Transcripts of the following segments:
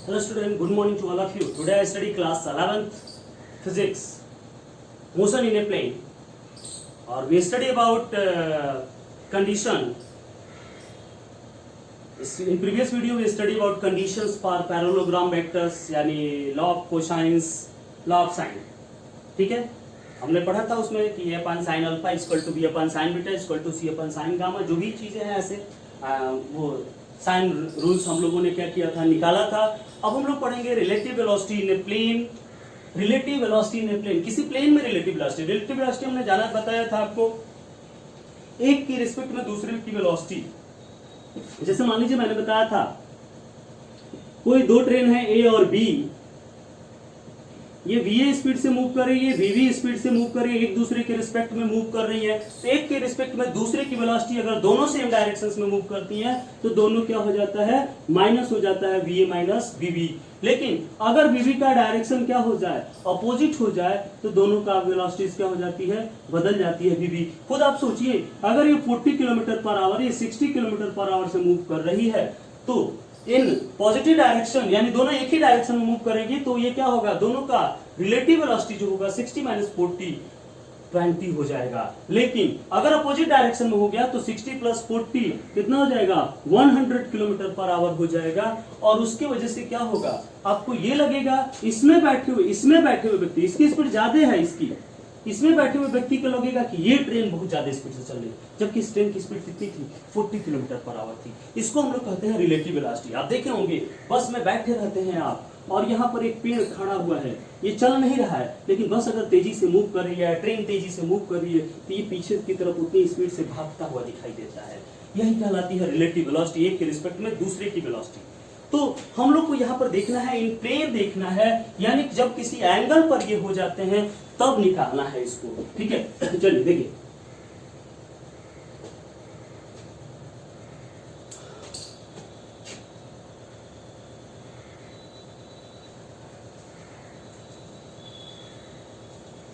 Hello student, good morning to all of you. Today I study class 11th physics, motion in a plane, or we study about condition. In previous video we study about conditions for parallelogram vectors, यानी law of cosines, law of sine. ठीक है, हमने पढ़ा था उसमें कि a upon sin alpha equal to b upon sin beta equal to c upon sin gamma, जो भी चीजें हैं ऐसे वो साइन रूल्स हम लोगों ने क्या किया था, निकाला था. अब हम लोग पढ़ेंगे relative velocity in a plane. Relative velocity in a plane, किसी प्लेन में रिलेटिव वेलोसिटी हमने जाना बताया था आपको, एक की रिस्पेक्ट में दूसरे की वेलोसिटी. जैसे मान लीजिए मैंने बताया था कोई दो ट्रेन है ए और बी, ये वीए स्पीड से मूव कर रही है, वीवी स्पीड से मूव कर रही है, एक दूसरे के रिस्पेक्ट में मूव कर रही है. तो एक के रिस्पेक्ट में दूसरे की वेलोसिटी अगर दोनों सेम डायरेक्शंस में मूव करती हैं तो दोनों क्या हो जाता है, माइनस हो जाता है, वीए माइनस वीवी. लेकिन अगर वीवी का डायरेक्शन क्या हो जाए, अपोजिट हो जाए, तो दोनों का वेलोसिटीज क्या हो जाती है, बदल जाती है वीवी. खुद आप सोचिए, अगर ये 40 किलोमीटर पर आवर, ये 60 किलोमीटर पर आवर से मूव कर रही है, तो इन पॉजिटिव डायरेक्शन यानी दोनों एक ही डायरेक्शन में मूव करेगी, तो ये क्या होगा, दोनों का रिलेटिव वेलोसिटी जो होगा 60 माइनस 40 20 हो जाएगा. लेकिन अगर अपोजिट डायरेक्शन में हो गया तो 60 प्लस 40 कितना हो जाएगा, 100 किलोमीटर पर आवर हो जाएगा. और उसके वजह से क्या होगा, आपको ये लगेगा इसमें बैठे हुए व्यक्ति, इसकी स्पीड ज्यादा है, इसमें बैठे हुए व्यक्ति को लगेगा कि ये ट्रेन बहुत ज्यादा स्पीड से चल रही है, जबकि इस ट्रेन की स्पीड कितनी थी, 40 किलोमीटर पर आवर थी. इसको हम लोग कहते हैं रिलेटिव वेलोसिटी. आप देखे होंगे बस में बैठे रहते हैं आप, और यहाँ पर एक पेड़ खड़ा हुआ है, ये चल नहीं रहा है, लेकिन बस अगर तेजी से मूव कर रही है, ट्रेन तेजी से मूव कर रही है, तो ये पीछे की तरफ उतनी स्पीड से भागता हुआ दिखाई देता है. यही कहलाती है रिलेटिव वेलोसिटी, एक के रिस्पेक्ट में दूसरे की वेलोसिटी. तो हम लोग को यहाँ पर देखना है, इन प्लेन देखना है, यानी जब किसी एंगल पर ये हो जाते हैं तब निकालना है इसको. ठीक है, चलिए देखिए.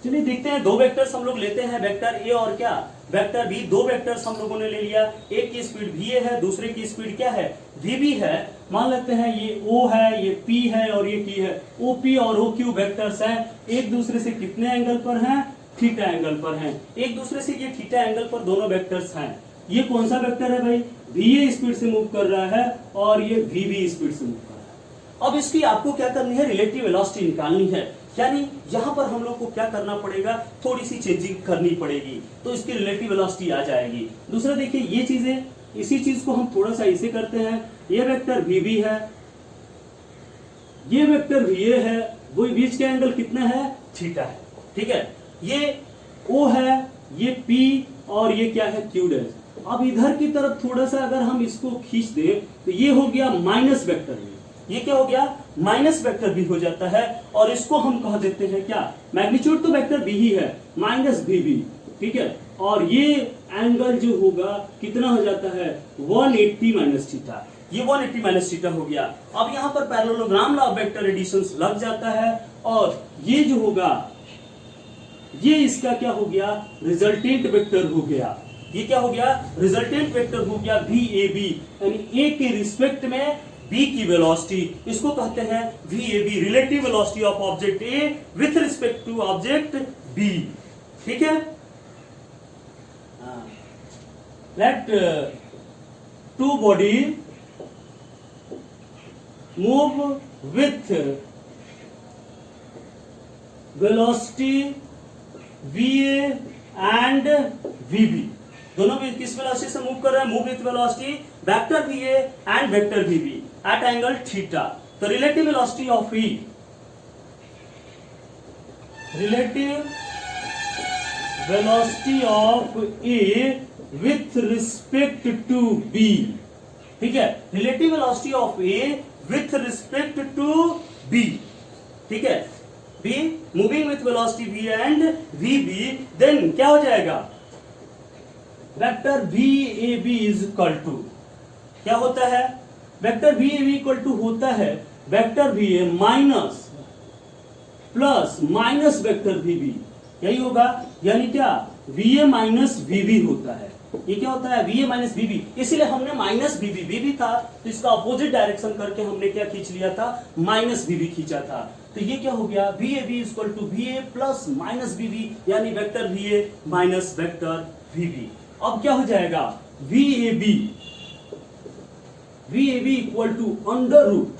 चलिए देखते हैं, दो वेक्टर्स हम लोग लेते हैं, वेक्टर ए और क्या, वेक्टर बी. दो वेक्टर्स हम लोगों ने ले लिया, एक की स्पीड वी ए है, दूसरे की स्पीड क्या है, वी बी है. मान लेते हैं ये ओ है, ये पी है और ये की है. ओ पी और ओ क्यू वेक्टर्स हैं, एक दूसरे से कितने एंगल पर हैं, थीटा एंगल पर हैं. एक दूसरे से ये थीटा एंगल पर दोनों वेक्टर्स हैं. ये कौन सा वेक्टर है भाई, वी ए स्पीड से मूव कर रहा है और ये वी बी स्पीड से मूव कर रहा है. अब इसकी आपको क्या करनी है, रिलेटिव वेलोसिटी निकालनी है. यानी यहां पर हम लोग को क्या करना पड़ेगा, थोड़ी सी चेंजिंग करनी पड़ेगी, तो इसकी रिलेटिव वेलोसिटी आ जाएगी. दूसरा देखिए, ये चीजें, इसी चीज को हम थोड़ा सा इसे करते हैं. ये वेक्टर वीबी है, ये वेक्टर वीए है, वो बीच के एंगल कितना है, थीटा है. ठीक है, ये ओ है, ये पी और ये क्या है, क्यू डैश. अब इधर की तरफ थोड़ा सा अगर हम इसको खींच दें तो ये हो गया माइनस वेक्टर भी. ये क्या हो गया, माइनस वेक्टर भी हो जाता है, और इसको हम कह देते हैं क्या, मैग्नीट्यूड तो वेक्टर बी ही है, माइनस बी बी. ठीक है, और ये एंगल जो होगा कितना हो जाता है, 180 माइनस थीटा. ये 180 माइनस थीटा हो गया. अब यहाँ पर parallelogram law of vector additions लग जाता है, और ये जो होगा, ये इसका क्या हो गया, रिजल्टेंट वेक्टर हो गया. ये क्या हो गया, रिजल्टेंट वेक्टर हो गया वी ए बी, यानी ए के रिस्पेक्ट में बी की वेलोसिटी. इसको कहते हैं V A B, relative velocity of object A with respect to object B. ठीक है, let two body move with velocity V A and V B. दोनों भी किस वेलोसिटी से मूव कर रहे हैं, move with velocity vector V A and vector V B at angle theta. The relative velocity of E, relative velocity of A with respect to B. ठीक है, relative velocity of A with respect to B. ठीक है, B moving with velocity V and VB, then क्या हो जाएगा, vector VAB is equal to, क्या होता है, vector V A B equal to होता है vector V A minus plus minus vector V B. यही होगा, यानी क्या, VA माइनस VB होता है। ये क्या होता है? VA माइनस VB, इसीलिए हमने माइनस VB था तो इसका अपोजिट डायरेक्शन करके हमने क्या खींच लिया था? माइनस VB खींचा था। तो ये क्या हो गया? VAB equal to VA plus minus VB, यानी vector VA minus vector VB। अब क्या हो जाएगा? VAB equal to under root,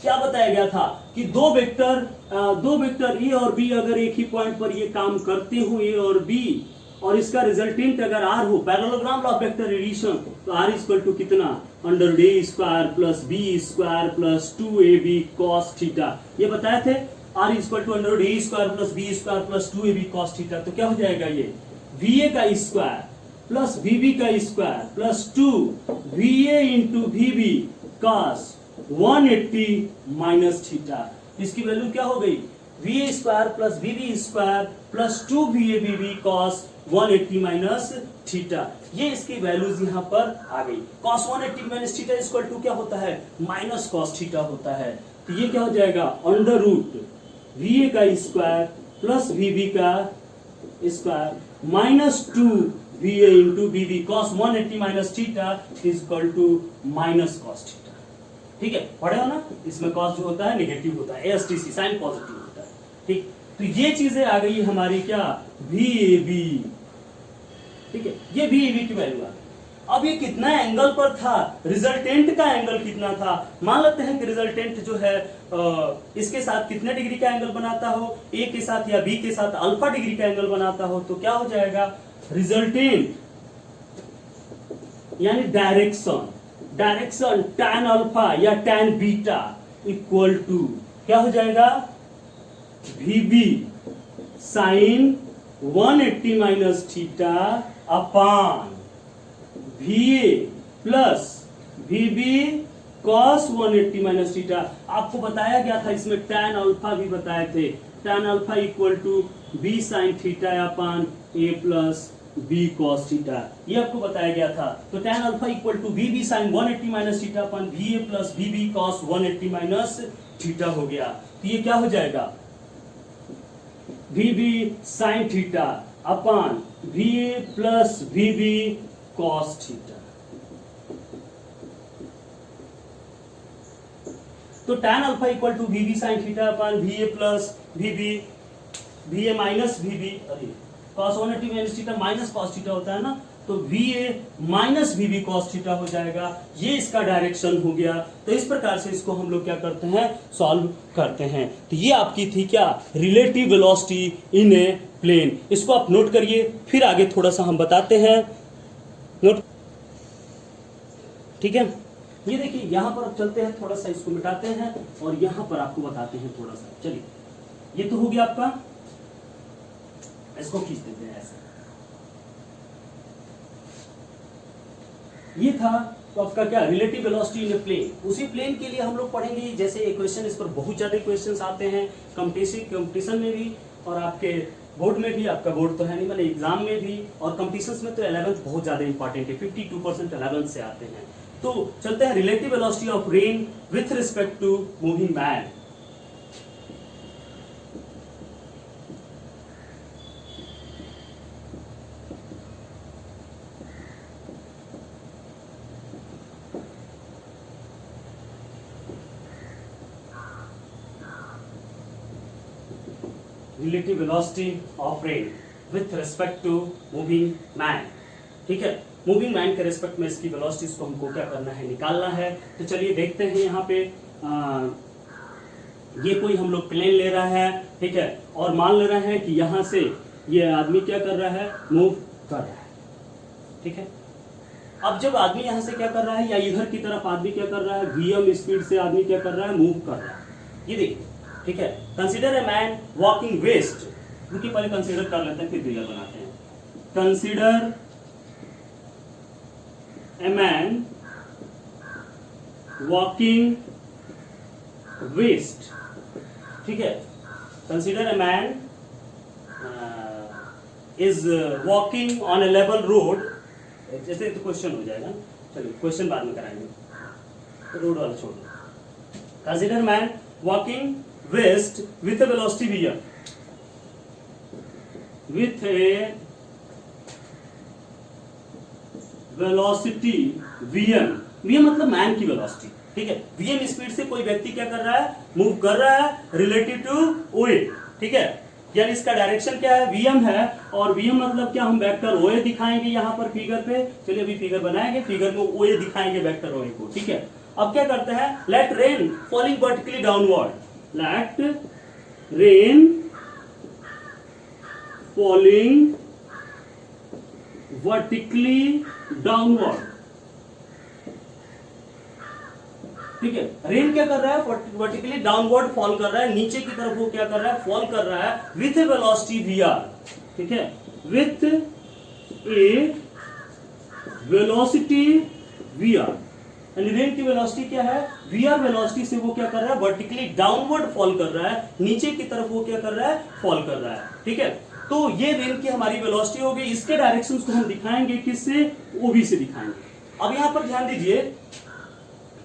क्या बताया गया था कि दो वेक्टर ए और बी अगर एक ही पॉइंट पर ये काम करते हो, ए और बी, और इसका रिजल्टेंट अगर आर हो, parallelogram law of vector addition, तो आर इक्वल टू कितना? Under A square plus B square plus 2ab cos theta. ये बताए थे R equal to under A square plus B square plus 2ab cos theta. तो क्या हो जाएगा? ये VA का स्क्वायर प्लस VB का square plus 2 VA into VB cos 180 minus theta. इसकी वैल्यू क्या हो गई? VA square plus VB square plus 2 VA VB cos 180 minus theta. ये इसकी वैल्यूज यहाँ पर आ गई। cos 180 minus theta equal to क्या होता है? माइनस cos थीटा होता है। तो ये क्या हो जाएगा? अंडर रूट VA का स्क्वायर प्लस VB का square minus 2 VA into VB cos 180 minus theta equal to minus cos theta. ठीक है, पढ़े हो ना? इसमें cos जो होता है नेगेटिव होता है, ASTC साइन पॉजिटिव होता है। ठीक, तो ये चीजें आ गई हमारी क्या? VAB। ठीक है, ये VAB की वैल्यू आ गई। अब ये कितना एंगल पर था? रिजल्टेंट का एंगल कितना था? मान लेते हैं कि रिजल्टेंट जो है इसके साथ कितने डिग्री का एंगल बनाता हो, ए के साथ या बी के साथ अल्फा डिग्री का एंगल बनाता हो, तो क्या हो जाएगा? रिजल्टेंट यानी डायरेक्शन tan अल्फा या tan बीटा इक्वल टू क्या हो जाएगा? VB sine 180 minus theta upon VA plus VB cos 180 minus theta. आपको बताया गया था इसमें tan अल्फा भी बताए थे। tan alpha equal to B sine theta upon A plus B cos theta, ये आपको बताया गया था। तो tan alpha equal to VB sine 180 minus theta upon VA plus VB cos 180 minus theta हो गया। तो ये क्या हो जाएगा? VB sine theta upon VA plus VB cos theta. तो tan alpha equal to VB sine theta upon VA plus VA minus VB, अरे cos 180 minus theta minus cos theta होता है ना, तो VA minus VB cos theta हो जाएगा। ये इसका डायरेक्शन हो गया। तो इस प्रकार से इसको हम लोग क्या करते हैं? सॉल्व करते हैं। तो ये आपकी थी क्या? Relative velocity in a plane. इसको आप नोट करिए, फिर आगे थोड़ा सा हम बताते हैं। नोट, ठीक है? ये देखिए यहां पर अब चलते हैं, थोड़ा सा इसको मिटाते हैं और यहां पर आपको बताते हैं थोड़ा सा। चलिए, ये तो हो गया आपका, इसको खींच देते हैं ऐसे। ये था तो आपका क्या? Relative velocity in a plane. उसी प्लेन के लिए हम लोग पढ़ेंगे जैसे इक्वेशन, इस पर बहुत ज्यादा इक्वेशंस आते हैं कंपटीशन में भी और आपके बोर्ड में भी। आपका बोर्ड तो है नहीं, मतलब एग्जाम में भी और कंपटीशंस में तो 11th बहुत ज्यादा इंपॉर्टेंट है। 52% 11th से आते हैं। तो चलते हैं relative velocity of rain with respect to moving man. Relative velocity of rain with respect to moving man. ठीक है, मूविंग मैन के रिस्पेक्ट में इसकी वेलोसिटीज को हमको क्या करना है? निकालना है। तो चलिए देखते हैं यहाँ पे ये कोई हम लोग प्लेन ले रहा है, ठीक है, और मान ले रहे हैं कि यहाँ से ये आदमी क्या कर रहा है? मूव कर रहा है। ठीक है, अब जब आदमी यहाँ से क्या कर रहा है या इधर की तरफ आदमी क्या कर रहा है? VM स्पीड से आदमी क्या कर रहा है? मूव कर रहा है। ये देखिए, ठीक है, consider a man walking west. रुकिए पहले कंसिडर कर लेते हैं फिर फिगर बनाते हैं। Consider a man walking west. ठीक है, consider a man is walking on a level road. जैसे तो क्वेश्चन हो जाएगा, चलिए क्वेश्चन बाद में कराएंगे, रोड वाला छोड़ दो। Consider man walking west with a velocity v with a velocity vm, vm मतलब मैन की वेलोसिटी, ठीक है। vm स्पीड से कोई व्यक्ति क्या कर रहा है, मूव कर रहा है रिलेटिव टू oa, ठीक है। यानी इसका डायरेक्शन क्या है, vm है, और vm मतलब क्या, हम वेक्टर oa दिखाएंगे यहाँ पर फिगर पे। चलिए अभी फिगर बनाएंगे, फिगर में oa दिखाएंगे वेक्टर oa को, ठीक है। अब क्या करते हैं, let rain falling vertically downward, let rain falling vertically downward, ठीक है। रेन क्या कर रहा है, वर्टिकली डाउनवर्ड फॉल कर रहा है, नीचे की तरफ वो क्या कर रहा है, फॉल कर रहा है विथ ए वेलोसिटी वी ठीक है, विथ ए वेलोसिटी वी यानी रेन की वेलोसिटी क्या है, वी वेलोसिटी से वो क्या कर रहा है, वर्टिकली डाउनवर्ड फॉल कर रहा है, नीचे की तरफ वो क्या कर रहा है, फॉल कर रहा है, ठीक है। तो ये रेन की हमारी वेलोसिटी हो गई। इसके डायरेक्शंस को हम दिखाएंगे किससे, ओबी से दिखाएंगे। अब यहां पर ध्यान दीजिए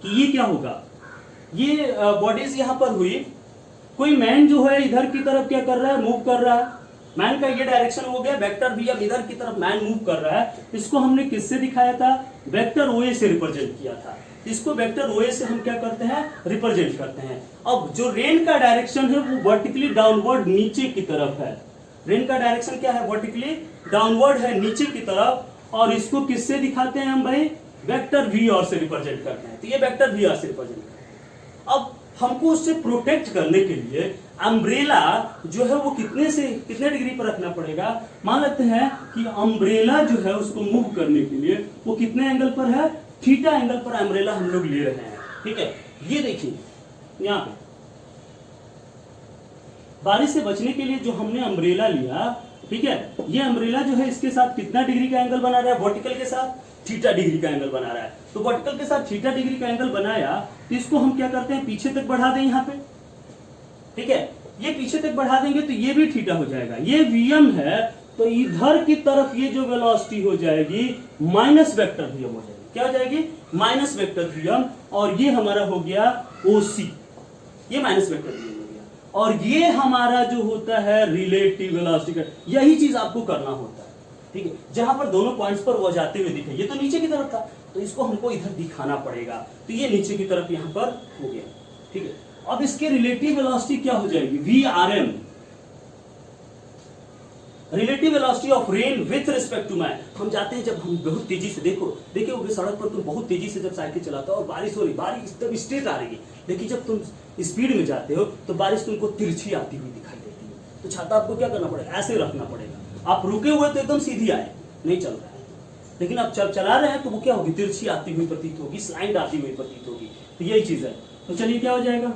कि ये क्या होगा, ये बॉडीज यहां पर हुई, कोई मैन जो है इधर की तरफ क्या कर रहा है, मूव कर रहा है, मैन का ये डायरेक्शन हो गया वेक्टर भी, अब इधर की तरफ मैन मूव कर रहा है। इसको हमने किससे दिखाया था, वेक्टर ओए से रिप्रेजेंट किया था। इसको वेक्टर ओए से हम क्या करते हैं, रिप्रेजेंट करते हैं। अब जो रेन का डायरेक्शन है वो वर्टिकली डाउनवर्ड नीचे की तरफ है, रेन का डायरेक्शन क्या है, वर्टिकली डाउनवर्ड है नीचे की तरफ, और इसको किससे दिखाते हैं हम भाई, वेक्टर वी आर से रिप्रेजेंट करते हैं। तो ये वेक्टर वी आर से रिप्रेजेंट करते हैं। अब हमको उससे प्रोटेक्ट करने के लिए अम्ब्रेला जो है वो कितने डिग्री पर रखना पड़ेगा। मान लेते हैं कि अम्ब्रेला जो है उसको मूव करने के लिए वो कितने एंगल पर है, थीटा एंगल पर अम्ब्रेला हम लोग ले रहे हैं, ठीक है। ये देखिए यहाँ पे बारिश से बचने के लिए जो हमने अम्ब्रेला लिया, ठीक है, ये अम्ब्रेला जो है इसके साथ कितना डिग्री का एंगल बना रहा है, वर्टिकल के साथ थीटा डिग्री का एंगल बना रहा है। तो वर्टिकल के साथ थीटा डिग्री का एंगल बनाया, तो इसको हम क्या करते हैं, पीछे तक बढ़ा दें यहाँ पे, ठीक है। ये पीछे तक बढ़ा देंगे तो ये भी थीटा हो जाएगा। ये वीएम है, तो इधर की तरफ ये जो वेलोसिटी हो जाएगी माइनस वेक्टर वीएम हो जाएगी। क्या हो जाएगी, माइनस वेक्टर वीएम, और ये हमारा हो गया ओसी, ये माइनस वेक्टर वीएम हो गया। और ये हमारा जो होता है रिलेटिव वेलोसिटी का, यही चीज आपको करना होता है, ठीक है। जहां पर दोनों पॉइंट्स पर वो जाते हुए दिखे, ये तो नीचे की तरफ था, तो इसको हमको इधर दिखाना पड़ेगा, तो ये नीचे की तरफ यहां पर हो गया, ठीक है। अब इसके रिलेटिव वेलोसिटी क्या हो जाएगी, V R M, relative velocity of rain with respect to man. हम जाते हैं, जब हम बहुत तेजी से देखिए होगे सड़क पर तुम बहुत तेजी से जब साइकिल चलाते हो और बारिश हो रही, बारिश एकदम स्ट्रेट आ रही है, लेकिन जब तुम स्पीड में जाते हो तो बारिश तुमको तिरछी आती हुई दिखाई देती है, तो छाता आपको क्या करना पड़ेगा, ऐसे रखना पड़ेगा। आप रुके हुए तो एकदम सीधी आए, नहीं चल रहा है, लेकिन आप जब चला रहे हैं तो वो क्या होगी, तिरछी आती हुई प्रतीत होगी, स्लाइड आती हुई प्रतीत होगी। तो यही चीज है। तो चलिए क्या हो जाएगा,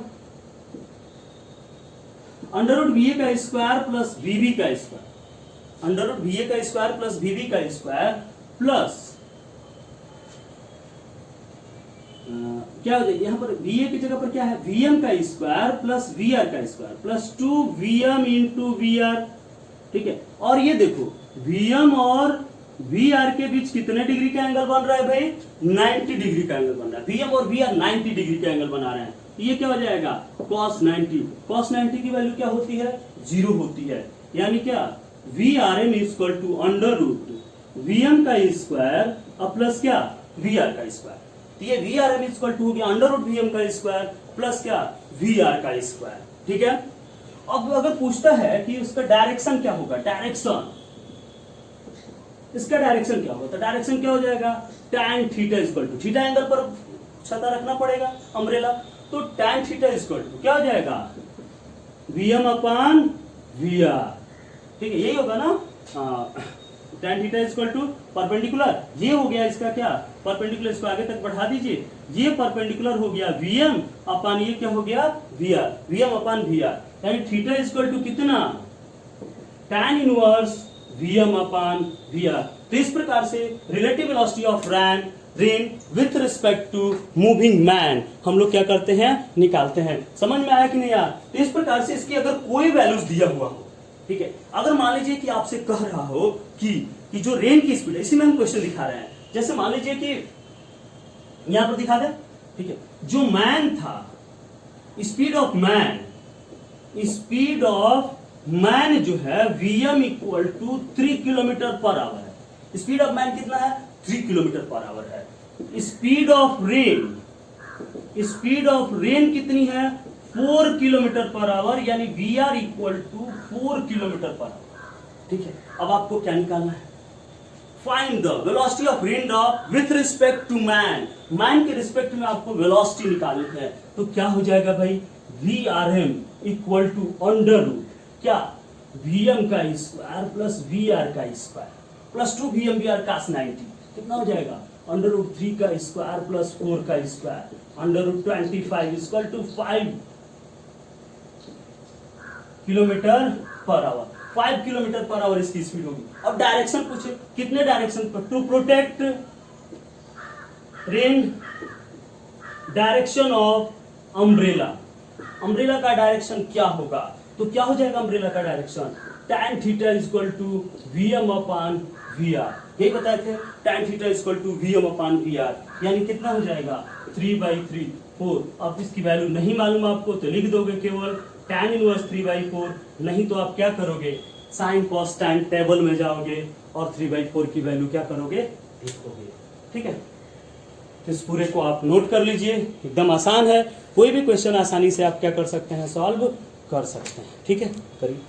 अंडर रूट वी ए का स्क्वायर प्लस वीबी का square, under root V A का स्क्वायर प्लस वीबी का स्क्वायर प्लस क्या हो जाएगा, यहाँ पर वी ए की जगह पर क्या है, वीएम का स्क्वायर प्लस वी आर का square plus 2vm into V R, ठीक है। और ये देखो वीएम और वी आर के बीच कितने डिग्री का एंगल बन रहा है भाई, 90 डिग्री का एंगल बन रहा है। वीएम और वी आर 90 डिग्री का एंगल बना रहे हैं, तो ये क्या हो जाएगा, cos 90। cos 90 की वैल्यू क्या होती है, 0 होती है। यानी क्या, V R M equal to under root VM का स्क्वायर और प्लस क्या, वी आर का स्क्वायर। तो ये V R M equal to हो गया अंडर रूट वीएम का स्क्वायर प्लस क्या, वी आर का स्क्वायर, ठीक है। अब अगर पूछता है कि उसका डायरेक्शन क्या होगा, डायरेक्शन, इसका डायरेक्शन क्या होगा, तो डायरेक्शन क्या हो जाएगा, tan theta equal to, theta angle पर छता रखना पड़ेगा अम्ब्रेला, तो tan थीटा इक्वल टू क्या हो जाएगा, वीएम अपान वी आर, ठीक है, यही होगा ना। tan theta equal to perpendicular, ये हो गया इसका क्या, परपेंडिकुलर, इसको आगे तक बढ़ा दीजिए, ये परपेंडिकुलर हो गया वीएम अपान ये क्या हो गया, V R, VM upon V R, यानी थीटा इक्वल टू कितना, tan inverse VM upon V R. तो इस प्रकार से relative velocity of rain with respect to moving man हम लोग क्या करते हैं, निकालते हैं। समझ में आया कि नहीं यार। तो इस प्रकार से इसकी अगर कोई वैल्यूज दिया हुआ हो, ठीक है, अगर मान लीजिए कि आपसे कह रहा हो कि जो रेन की स्पीड है, इसी में हम क्वेश्चन दिखा रहे हैं, जैसे मान लीजिए कि यहां पर दिखा दे, ठीक है, जो मैन था, स्पीड ऑफ मैन जो है VM equal to 3 kilometre per hour है। स्पीड ऑफ मैन कितना है, 3 किलोमीटर पर आवर है। स्पीड ऑफ रेन कितनी है? 4 किलोमीटर पर आवर, यानी V R equal to 4 kilometre per hour. ठीक है, अब आपको क्या निकालना है? Find the velocity of raindrop with respect to man. Man के रिस्पेक्ट में आपको वेलोसिटी निकालनी है, तो क्या हो जाएगा भाई? V R M equal to under root क्या? वी एम का स्क्वायर प्लस वी आर का square plus 2 V M V R cos 90, कितना हो जाएगा? अंडर रूट 3 का स्क्वायर प्लस 4 का square under root 25 equal to 5 kilometre per hour. 5 kilometre per hour इसकी speed होगी। अब डायरेक्शन पूछे, कितने डायरेक्शन पर? To protect rain direction of umbrella. Umbrella का डायरेक्शन क्या होगा? तो क्या हो जाएगा अम्ब्रेला का direction? tan theta equal to V M upon V R, यही बताए थे, tan theta equal to V M upon V R, यानी कितना हो जाएगा? 3/3 4। अब इसकी वैल्यू नहीं मालूम आपको तो लिख दोगे केवल tan इनवर्स 3/4, नहीं तो आप क्या करोगे? साइन कॉस tan टेबल में जाओगे और 3/4 की वैल्यू क्या करोगे? लिखोगे। ठीक है, इस पूरे को आप नोट कर लीजिए, एकदम आसान है। कोई भी क्वेश्चन आसानी से आप क्या कर सकते हैं? सॉल्व कर सकते हैं। ठीक है, करिए।